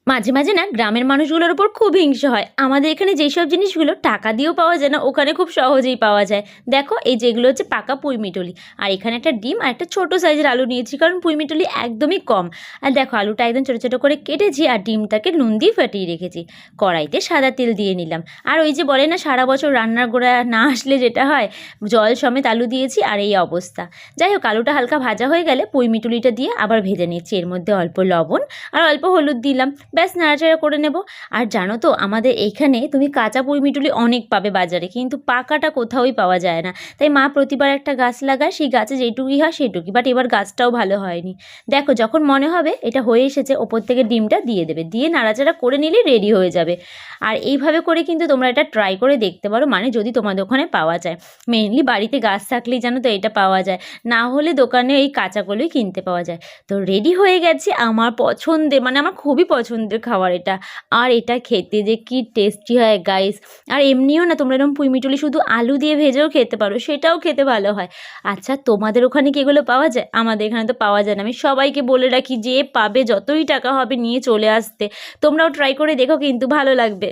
মাঝে মাঝে না গ্রামের মানুষগুলোর উপর খুব হিংসে হয়। আমাদের এখানে যেসব জিনিসগুলো টাকা দিয়েও পাওয়া যায় না, ওখানে খুব সহজেই পাওয়া যায়। দেখো, এই যেগুলো হচ্ছে পাকা পুঁইমিটুলি, আর এখানে একটা ডিম আর একটা ছোট সাইজের আলু নিয়েছি, কারণ পুঁইমিটুলি একদমই কম। আর দেখো, আলুটা একদম ছোটো ছোটো করে কেটেছি, আর ডিমটাকে নুন দিয়ে ফাটিয়ে রেখেছি। কড়াইতে সাদা তেল দিয়ে নিলাম। আর ওই যে বলে না, সারা বছর রান্নার গোড়া না আসলে যেটা হয়, জল সমেত আলু দিয়েছি, আর এই অবস্থা। যাই হোক, আলুটা হালকা ভাজা হয়ে গেলে পুঁইমিটুলিটা দিয়ে আবার ভেজে নিচ্ছি। এর মধ্যে অল্প লবণ আর অল্প হলুদ দিলাম, ব্যাস নাড়াচাড়া করে নেব। আর জানো তো, আমাদের এইখানে তুমি কাঁচা পুঁইমিটুলি অনেক পাবে বাজারে, কিন্তু পাকাটা কোথাওই পাওয়া যায় না। তাই মা প্রতিবার একটা গাছ লাগায়, সেই গাছে যেটুকুই হয় সেটুকুই, বাট এবার গাছটাও ভালো হয়নি। দেখো, যখন মনে হবে এটা হয়ে এসেছে, ওপর থেকে ডিমটা দিয়ে দেবে, দিয়ে নাড়াচাড়া করে নিলে রেডি হয়ে যাবে। আর এইভাবে করে কিন্তু তোমরা এটা ট্রাই করে দেখতে পারো, মানে যদি তোমাদের ওখানে পাওয়া যায়। মেইনলি বাড়িতে গাছ থাকলেই জানো তো এটা পাওয়া যায়, না হলে দোকানে এই কাঁচাগুলোই কিনতে পাওয়া যায়। তো রেডি হয়ে গেছে আমার পছন্দের, মানে আমার খুবই পছন্দের খাবার এটা। আর এটা খেতে যে কি টেস্টি হয় গাইস। আর এমনিও না, তোমরা এরকম পুঁইমিটুলি শুধু আলু দিয়ে ভেজেও খেতে পারো, সেটাও খেতে ভালো হয়। আচ্ছা, তোমাদের ওখানে কি এগুলো পাওয়া যায়? আমাদের এখানে তো পাওয়া যায় না। আমি সবাইকে বলে রাখি, যে পাবে যতই টাকা হবে নিয়ে চলে আসতে। তোমরাও ট্রাই করে দেখো, কিন্তু ভালো লাগবে।